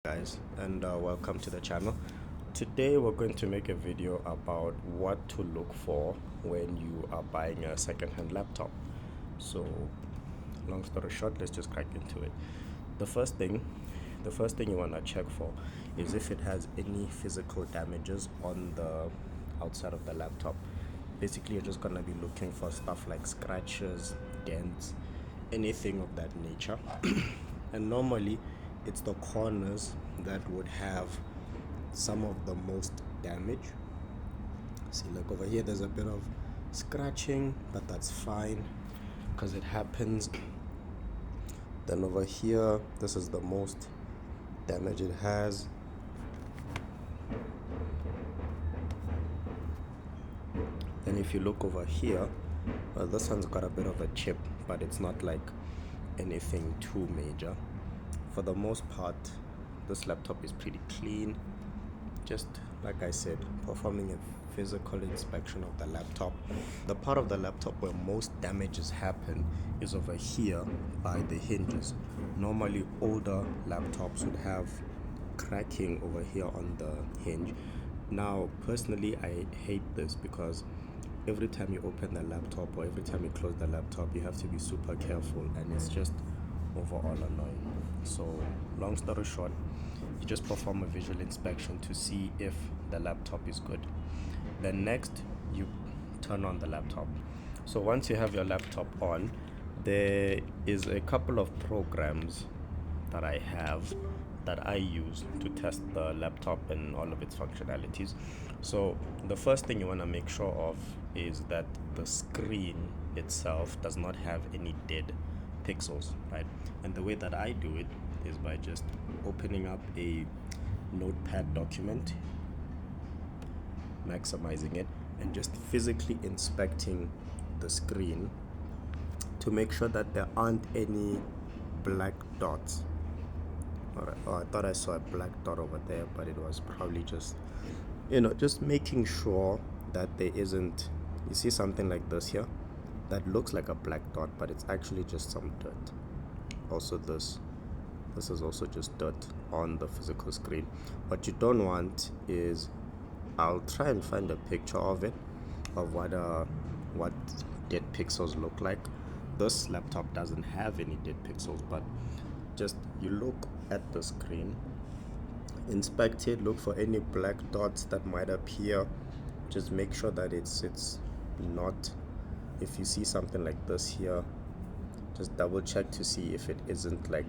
Guys, and welcome to the channel. Today we're going to make a video about what to look for when you are buying a second-hand laptop. So long story short, let's just crack into it. The first thing the first thing you want to check for is if it has any physical damages on the outside of the laptop. Basically, you're just going to be looking for stuff like scratches, dents, anything of that nature. And normally it's the corners that would have some of the most damage. See, like over here there's a bit of scratching, but that's fine because it happens. Then over here, this is the most damage it has. Then if you look over here, this one's got a bit of a chip, but it's not like anything too major. For the most part, this laptop is pretty clean. Just like I said, performing a physical inspection of the laptop. The part of the laptop where most damages happen is over here by the hinges. Normally older laptops would have cracking over here on the hinge. Now personally, I hate this because every time you open the laptop or every time you close the laptop, you have to be super careful, and it's just overall annoying. So long story short, you just perform a visual inspection to see if the laptop is good. Then next, you turn on the laptop. So once you have your laptop on, there is a couple of programs that I use to test the laptop and all of its functionalities. So the first thing you want to make sure of is that the screen itself does not have any dead pixels, right? And the way that I do it is by just opening up a notepad document, maximizing it, and just physically inspecting the screen to make sure that there aren't any black dots. Alright, I thought I saw a black dot over there, but it was probably just, just making sure that there isn't. You see something like this here that looks like a black dot, but it's actually just some dirt. Also, this is also just dirt on the physical screen. What you don't want is, I'll try and find a picture of it, of what dead pixels look like. This laptop doesn't have any dead pixels, but just you look at the screen, inspect it, look for any black dots that might appear. Just make sure that it's not. If you see something like this here, just double check to see if it isn't like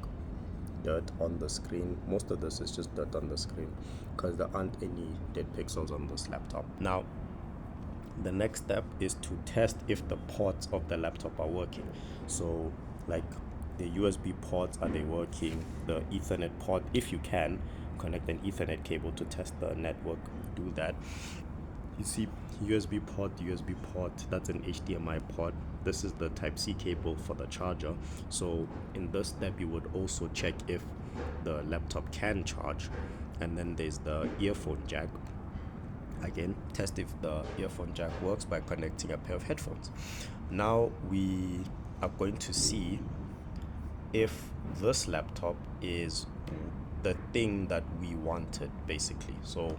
dirt on the screen. Most of this is just dirt on the screen because there aren't any dead pixels on this laptop. Now the next step is to test if the ports of the laptop are working. So like the USB ports, are they working? The Ethernet port, if you can connect an Ethernet cable to test the network, do that. You see USB port, that's an HDMI port. This is the Type-C cable for the charger. So in this step, you would also check if the laptop can charge. And then there's the earphone jack. Again, test if the earphone jack works by connecting a pair of headphones. Now we are going to see if this laptop is the thing that we wanted, basically. So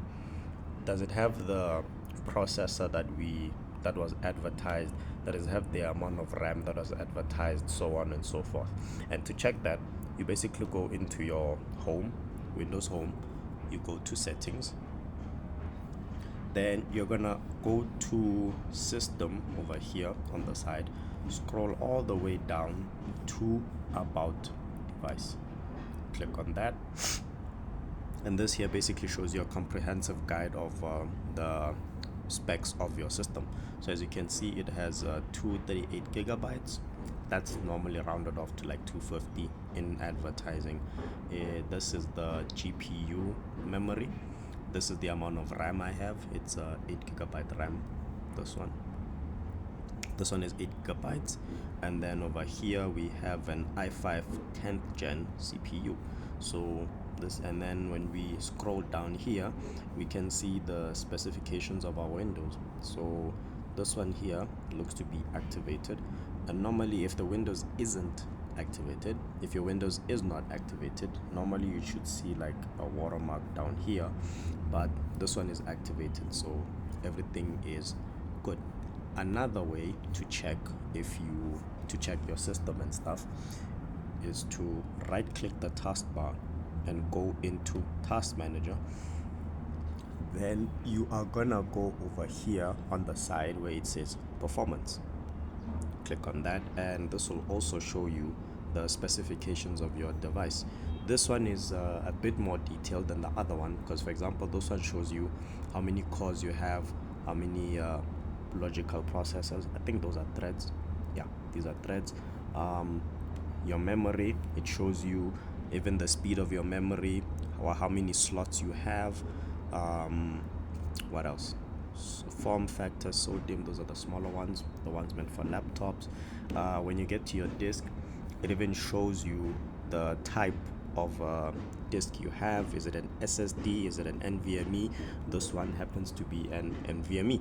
does it have the processor that was advertised? Does it have the amount of RAM that was advertised, so on and so forth? And to check that, you basically go into your home, Windows Home, you go to settings, then you're gonna go to system over here on the side, scroll all the way down to about device, click on that, and this here basically shows you a comprehensive guide of the specs of your system. So as you can see, it has 238 gigabytes. That's normally rounded off to like 250 in advertising. This is the GPU memory. This is the amount of RAM I have. It's 8 gigabyte RAM. This one is 8 gigabytes. And then over here we have an i5 10th gen CPU. So this, and then when we scroll down here, we can see the specifications of our Windows. So this one here looks to be activated, and normally if the Windows isn't activated. If your Windows is not activated, normally you should see like a watermark down here, but this one is activated, so everything is good. Another way to check to check your system and stuff is to right click the taskbar and go into Task Manager. Then you are gonna go over here on the side where it says Performance. Click on that, and this will also show you the specifications of your device. This one is a bit more detailed than the other one, because for example this one shows you how many cores you have, how many logical processors. I think those are threads. Yeah, these are threads. Your memory, it shows you even the speed of your memory, or how many slots you have. What else? Form factor, sodium, those are the smaller ones, the ones meant for laptops. When you get to your disk, it even shows you the type of disk you have. Is it an SSD? Is it an NVMe? This one happens to be an NVMe.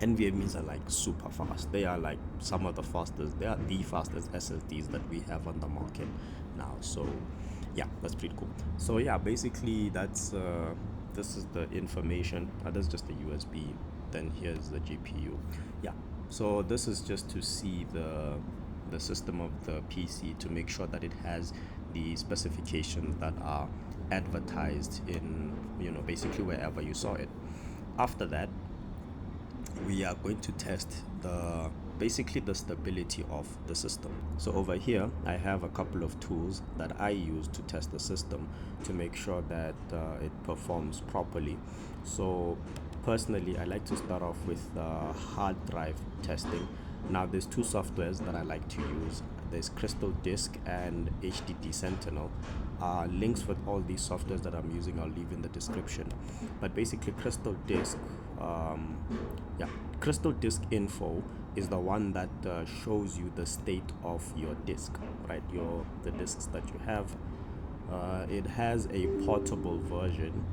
NVMEs are like super fast. They are like some of the fastest. They are the fastest SSDs that we have on the market now. So yeah, that's pretty cool. So yeah, basically that's this is the information. That's just the USB. Then here's the GPU. Yeah, so this is just to see the system of the PC, to make sure that it has the specifications that are advertised in, you know, basically wherever you saw it. After that, we are going to test basically the stability of the system. So over here I have a couple of tools that I use to test the system to make sure that it performs properly. So personally, I like to start off with hard drive testing. Now there's two softwares that I like to use. There's Crystal Disk and HDD Sentinel. Links with all these softwares that I'm using I'll leave in the description. But basically Crystal Disk, Crystal Disk Info is the one that shows you the state of your disk, right? The disks that you have. It has a portable version.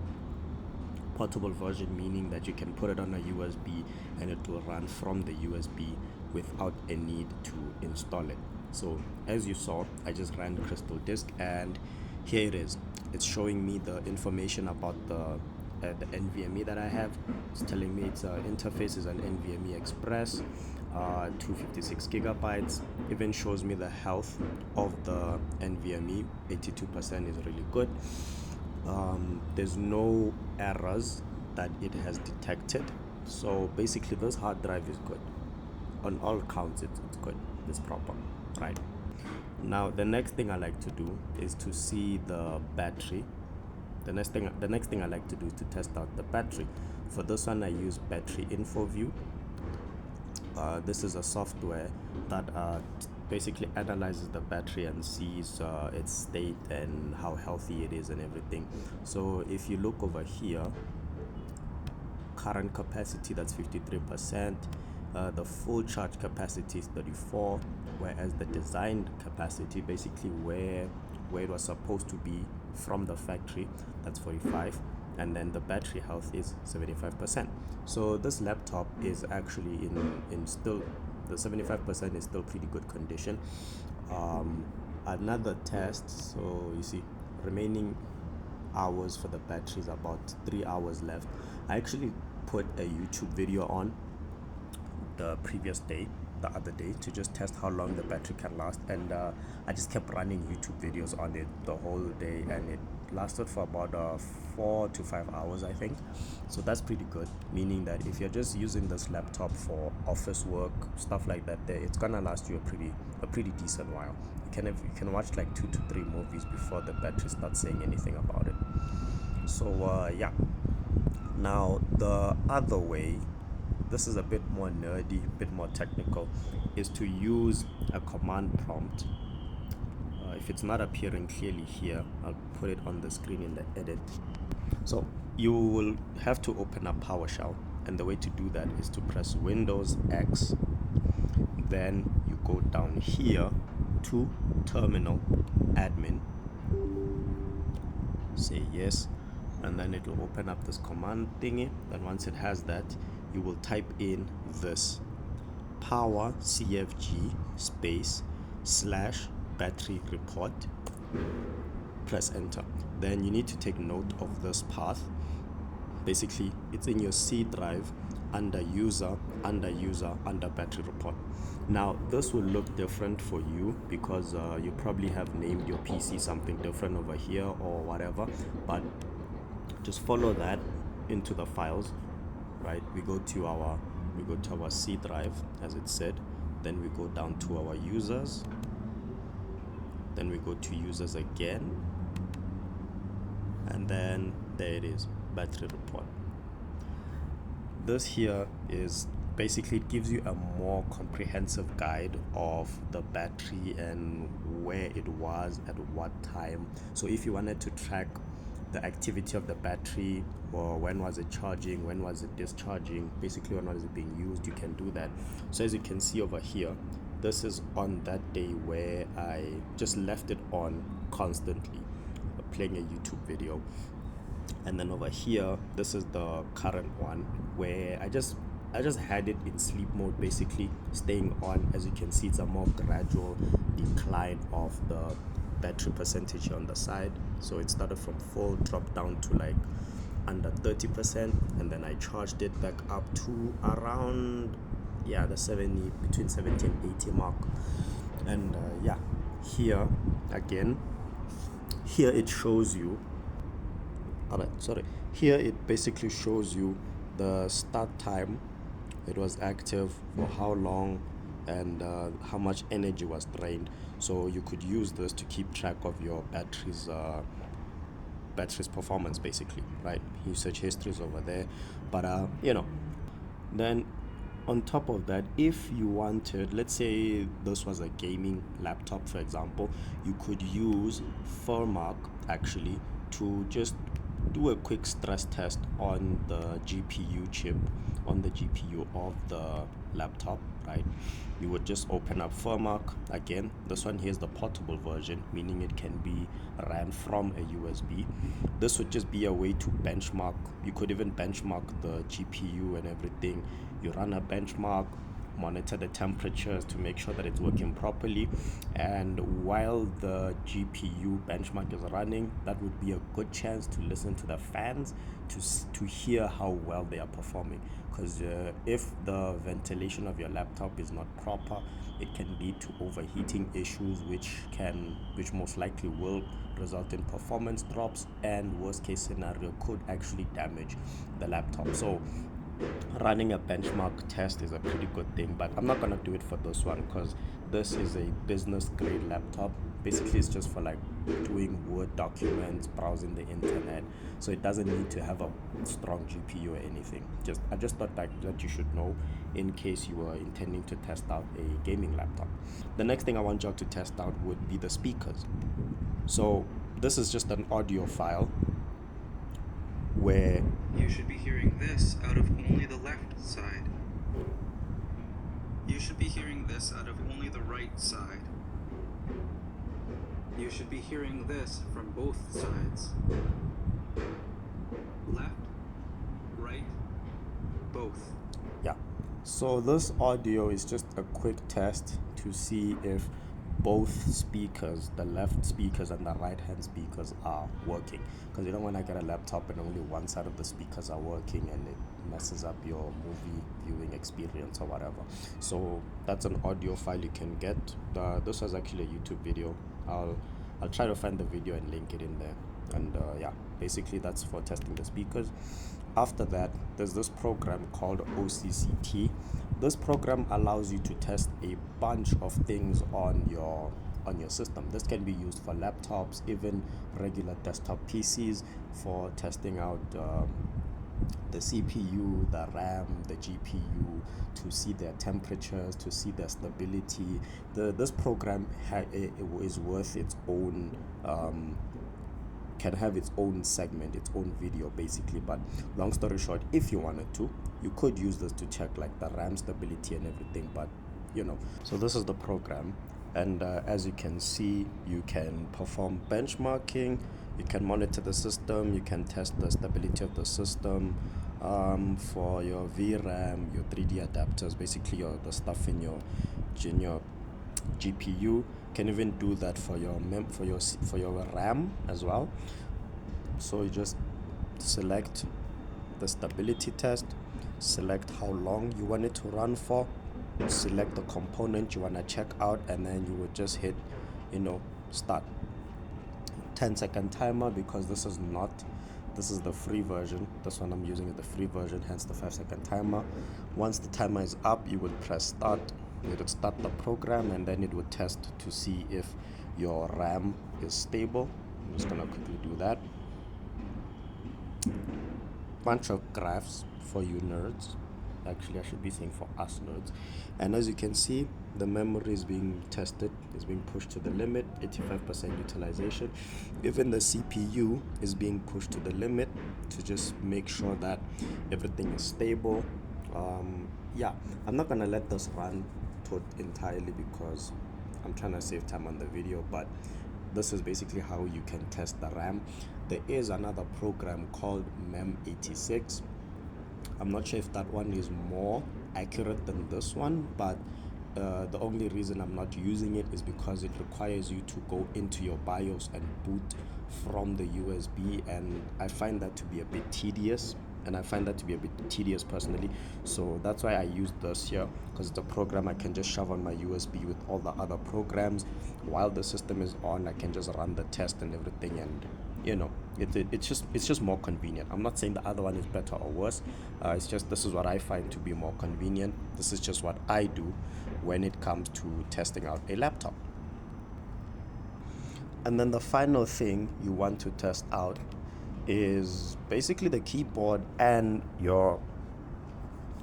Portable version meaning that you can put it on a USB and it will run from the USB without a need to install it. So as you saw, I just ran Crystal Disk, and here it is. It's showing me the information about the NVMe that I have. It's telling me its interface is an NVMe Express, 256 gigabytes. Even shows me the health of the NVMe. 82% is really good. There's no errors that it has detected. So basically this hard drive is good. On all counts, it's good. It's proper, right? Now the next thing I like to do is to see the battery. The next thing I like to do is to test out the battery. For this one I use Battery Info View. This is a software that basically analyzes the battery and sees its state and how healthy it is and everything. So if you look over here, current capacity, that's 53%. The full charge capacity is 34%, whereas the designed capacity, basically where it was supposed to be from the factory, that's 45%, and then the battery health is 75%. So this laptop is actually in still, the 75% is still pretty good condition. Another test, so you see remaining hours for the battery is about 3 hours left. I actually put a YouTube video on the other day to just test how long the battery can last, and I just kept running YouTube videos on it the whole day, and it lasted for about 4 to 5 hours, I think. So that's pretty good, meaning that if you're just using this laptop for office work, stuff like that, it's gonna last you a pretty decent while. You can watch like 2 to 3 movies before the battery starts saying anything about it. So yeah, now the other way, this is a bit more nerdy, a bit more technical, is to use a command prompt. If it's not appearing clearly here, I'll put it on the screen in the edit. So you will have to open up PowerShell, and the way to do that is to press Windows X. Then you go down here to Terminal, Admin, say yes, and then it will open up this command thingy. Then once it has that, you will type in this power cfg space battery report, press enter. Then you need to take note of this path. Basically, it's in your C drive under user, under battery report. Now this will look different for you because you probably have named your PC something different over here or whatever, but just follow that into the files, right? We go to our C drive as it said, then we go down to our users, then we go to users again, and then there it is, battery report. This here is basically, it gives you a more comprehensive guide of the battery and where it was at what time. So if you wanted to track the activity of the battery, or when was it charging, when was it discharging, basically when was it being used, you can do that. So as you can see over here, this is on that day where I just left it on constantly, playing a YouTube video. And then over here, this is the current one where I just had it in sleep mode, basically staying on. As you can see, it's a more gradual decline of the battery percentage on the side. So it started from full, dropped down to like under 30%, and then I charged it back up to around the 70, between 70 and 80 mark. And here again, here it shows you, here it basically shows you the start time, it was active, for how long, and how much energy was drained. So you could use this to keep track of your battery's performance, basically, right? Usage history is over there, but then on top of that, if you wanted, let's say this was a gaming laptop, for example, you could use Furmark actually to just do a quick stress test on the GPU chip, on the GPU of the laptop, right? You would just open up Furmark. Again, this one here is the portable version, meaning it can be ran from a USB. This would just be a way to benchmark. You could even benchmark the GPU and everything. You run a benchmark, monitor the temperatures to make sure that it's working properly, and while the GPU benchmark is running, that would be a good chance to listen to the fans to hear how well they are performing, because if the ventilation of your laptop is not proper, it can lead to overheating issues, which most likely will result in performance drops, and worst case scenario could actually damage the laptop. So running a benchmark test is a pretty good thing, but I'm not gonna do it for this one because this is a business grade laptop. Basically, it's just for like doing Word documents, browsing the internet, so it doesn't need to have a strong GPU or anything. I just thought that you should know in case you were intending to test out a gaming laptop. The next thing I want you to test out would be the speakers. So this is just an audio file where you should be hearing this out of only the left side. You should be hearing this out of only the right side. You should be hearing this from both sides. Left, right, both. Yeah. So this audio is just a quick test to see if both speakers, the left speakers and the right hand speakers, are working, because you don't want to get a laptop and only one side of the speakers are working and it messes up your movie viewing experience or whatever. So that's an audio file you can get. This was actually a YouTube video. I'll try to find the video and link it in there. And basically that's for testing the speakers. After that, there's this program called OCCT. This program allows you to test a bunch of things on your system. This can be used for laptops, even regular desktop PCs, for testing out the CPU, the RAM, the GPU, to see their temperatures, to see their stability. This program is worth its own, can have its own segment, its own video, basically. But long story short, if you wanted to, you could use this to check like the RAM stability and everything, but so this is the program. And as you can see, you can perform benchmarking, you can monitor the system, you can test the stability of the system, for your VRAM, your 3D adapters, basically the stuff in your GPU can even do that for your for your RAM as well. So you just select the stability test, select how long you want it to run for, select the component you want to check out, and then you would just hit, start. 10-second timer, because this is the free version. This one I'm using is the free version, hence the 5-second timer. Once the timer is up, you would press start. It would start the program, and then it would test to see if your RAM is stable. I'm just gonna quickly do that. Bunch of graphs for you nerds. Actually, I should be saying for us nerds. And as you can see, the memory is being tested, is being pushed to the limit, 85% utilization. Even the CPU is being pushed to the limit to just make sure that everything is stable. Yeah, I'm not gonna let this run entirely because I'm trying to save time on the video, but this is basically how you can test the RAM. There is another program called MEM86. I'm not sure if that one is more accurate than this one, but the only reason I'm not using it is because it requires you to go into your BIOS and boot from the USB, and I find that to be a bit tedious. Personally, so that's why I use this here, because it's a program I can just shove on my USB with all the other programs. While the system is on, I can just run the test and everything, and it's just more convenient. I'm not saying the other one is better or worse. It's just this is what I find to be more convenient. This is just what I do when it comes to testing out a laptop. And then the final thing you want to test out is basically the keyboard and your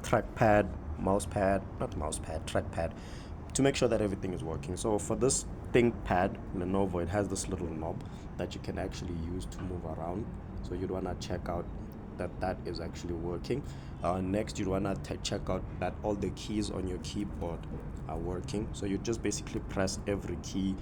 trackpad, trackpad, to make sure that everything is working. So for this ThinkPad Lenovo, it has this little knob that you can actually use to move around. So you'd want to check out that is actually working. Next, you'd want to check out that all the keys on your keyboard are working. So you just basically press every key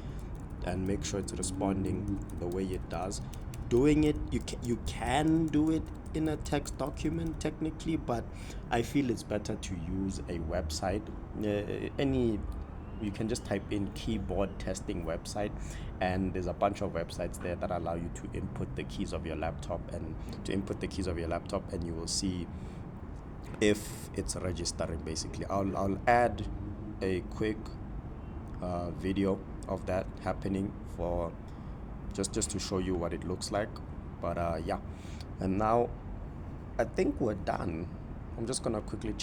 and make sure it's responding the way it does. Doing it, you can do it in a text document technically, but I feel it's better to use a website. You can just type in keyboard testing website, and there's a bunch of websites there that allow you to input the keys of your laptop, and you will see if it's registering. Basically, I'll add a quick video of that happening for just to show you what it looks like. But yeah, and now I think we're done. I'm just gonna quickly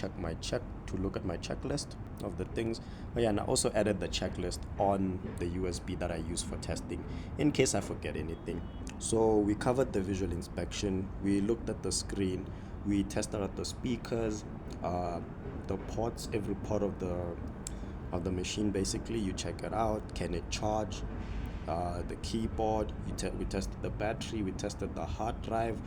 look at my checklist of the things. Oh yeah, and I also added the checklist on the USB that I use for testing in case I forget anything. So we covered the visual inspection, we looked at the screen, we tested out the speakers, the ports, every part of the machine. Basically, you check it out. Can it charge? The keyboard, we tested the battery, we tested the hard drive,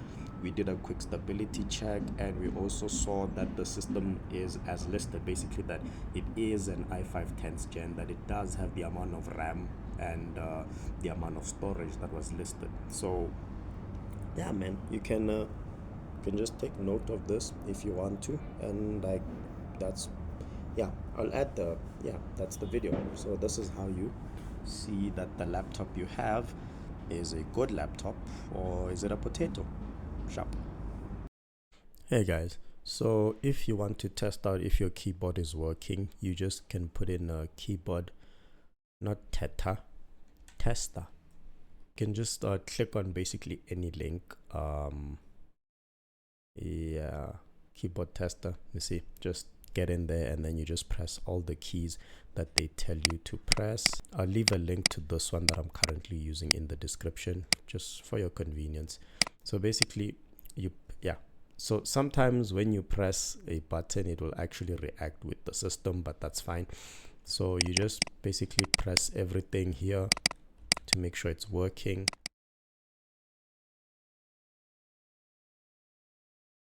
we did a quick stability check, and we also saw that the system is as listed, basically that it is an i5 10th gen, that it does have the amount of RAM and the amount of storage that was listed. So yeah, man, you can just take note of this if you want to, and that's the video. So this is how you see that the laptop you have is a good laptop, or is it a potato? Sharp. Hey guys, so if you want to test out if your keyboard is working, you just can put in a keyboard, not tester. You can just click on basically any link. Yeah, keyboard tester. You see, just get in there, and then you just press all the keys that they tell you to press. I'll leave a link to this one that I'm currently using in the description, just for your convenience. So basically, so sometimes when you press a button, it will actually react with the system, but that's fine. So you just basically press everything here to make sure it's working.